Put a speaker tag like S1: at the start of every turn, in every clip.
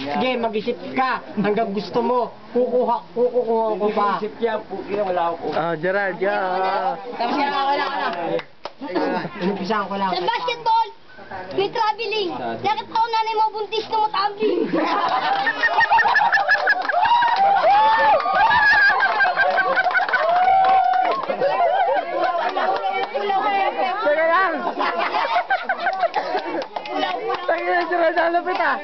S1: Sige, mag-isip ka hanggang gusto mo. Kukuha ko pa.
S2: Isip niya, puki na wala ako.
S3: Gerald, yeah.
S1: Tapos wala ka na. Inumpisahan ko lang.
S4: Sa basketball, may traveling. Nakita ko nanay mo buntis na matambling.
S3: Teka lang! Teka lang, Gerald, nalapit ah!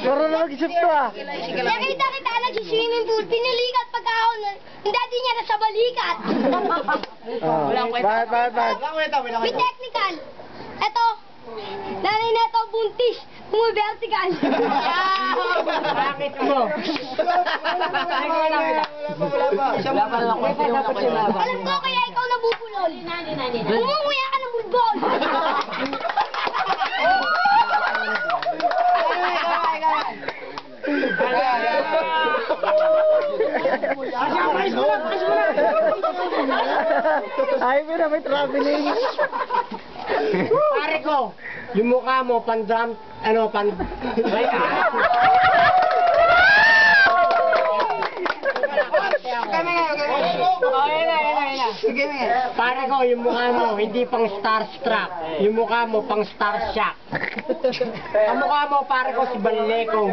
S3: Garo na mag-isip to ah!
S4: Nakita kita nag-swimming pool, pinilikat pagka ako, yung daddy niya nasa balikat.
S3: Bakit?
S4: May technical. Eto, nanay na ito buntis, vertical.
S1: Bakit mo?
S4: Alam ko kaya ikaw nabubulol. Umuya ka ng bulbol.
S3: Ay, may traveling.
S1: Pare ko, yung mukha mo, pan-drum, Pare ko, yung mukha mo, hindi pang starstruck. Yung mukha mo, pang starshock. Ang mukha mo, pare ko, si Balekong.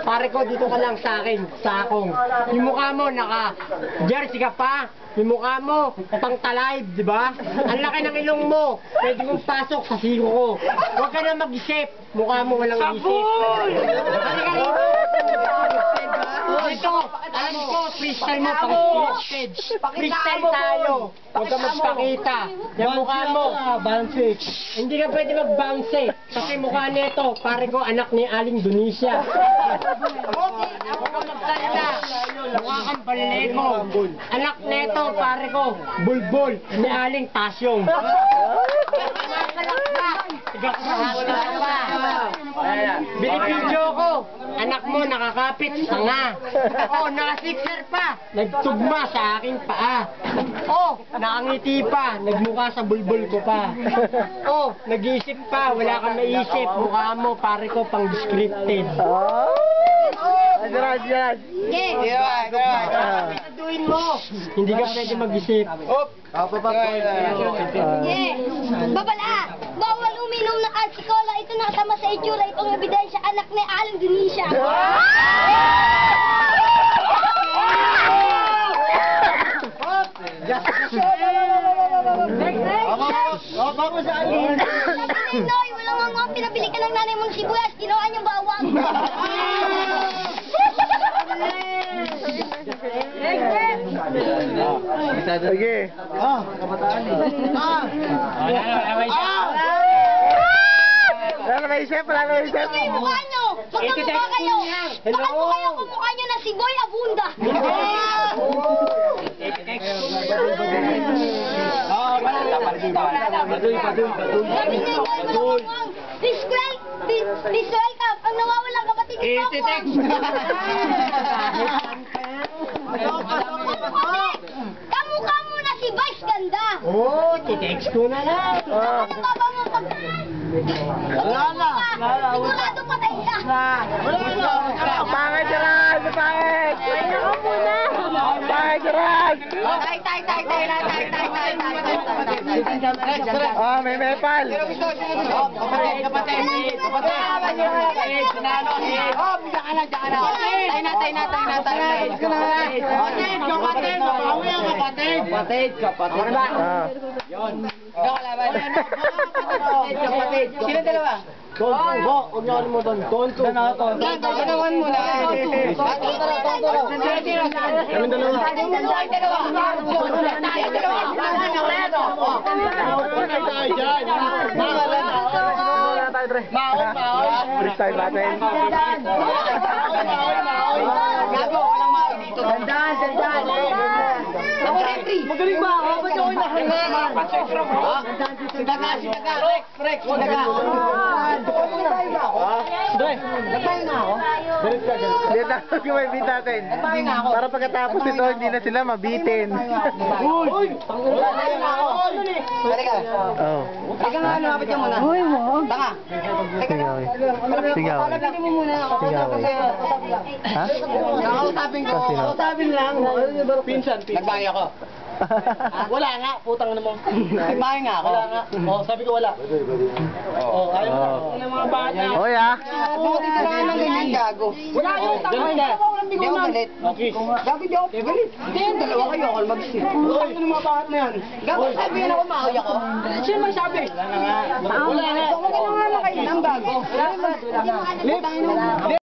S1: Pare ko, dito ka lang sa akin, sa akong. Yung mukha mo, naka-jersey ka pa. Yung mukha mo, pang talive, di ba? Ang laki ng ilong mo, pwede mong pasok sa siko ko. Huwag ka na mag-isip. Mukha mo walang isip. Halika rito. Ito, alam ko, freestyle mo, pang stage. Freestyle tayo. Huwag ka magpakita. Yung mukha mo, bounce. Hindi ka pwede mag-bounce eh. Kasi mukha nito, pare ko, anak ni Aling Dunisha. Huwag ka magsalita. Mukha kang Baleko. Anak nito, pare ko, bulbul ni Aling Tasyong. Binibidyo ko, anak mo nakakapit sa nga. Oh, naka-sixer pa, nagtugma sa aking paa. Oh, nakangiti pa, nagmukha sa bulbul ko pa. Oh, nag-iisip pa, wala kang maisip. Mukha mo, pare ko, pang descripted.
S3: Gerald.
S1: Saduin mo, hindi ka pwede mag-isip.
S4: Babala, bawal uminom ng alsikola. Ito nakasama sa itsura. Itong ebidensya, anak ni Aling Dunisha.
S1: Bako sa alin.
S4: Noy, walang nga pinabili ka ng nanay mong sibuyas. Ginawa niyang bawang.
S3: Sige. Wala na isip.
S4: Ito yung mukha nyo. Magkamukha kayo. Magkamukha kayo kung mukha nyo na si Boy Abunda. Sabi niya, Noy, please welcome ang nawawalang kapatid ni Papa. Kamukha mo na si Vice Ganda.
S1: Oh, titext ko na lang.
S4: Kamukha mo pag... Sigurado patay ka.
S3: Pangit, Gerald! Pangit! Pangit, Gerald! Oh, may mepal!
S1: Sino dalawa? Tonto, huwag niyo kalimutan. Tonto. Ganawan mo na. Kami dalawa.
S3: Freestyle natin.
S1: Gago, walang maoy dito. Dandan. Ako, Henry. Magaling ba ako? Ba't ako nahangahan? Rex. Nagpahin na ako.
S3: Hindi, tapos gawin natin. Para pagkatapos ito, hindi na sila mabitin.
S1: Uy! Nagpahin na ako. Halika.
S3: Oo.
S1: Halika nga, lumapit ka muna. Uy, mo. Tanga.
S3: Sigaw. Sigaw.
S1: Kalapit mo muna.
S3: Sigaw. Ha?
S1: Kakausapin ko.
S3: Sino?
S1: Kausapin lang. Pinsan. Nagbahay ako. Wala nga, putang na mo. Nagbahay nga ako. Wala nga. Oh, sabi ko wala. Oh, ayaw mo. Ang mga bata.
S3: Hoy ah.
S1: Buti ka lang ng ganyan, gago. Wala yung tanga. Hindi ako galit. Okay. Gago, di ako galit. Hindi, dalawa kayo ako mag-isip. Uy, ano mga bata na yan? Gago, sabi yun ako, mahoy ako. Sino may sabi? Wala nga. Wala nga. Wala nga kayo ng gago. Wala nga. Wala nga.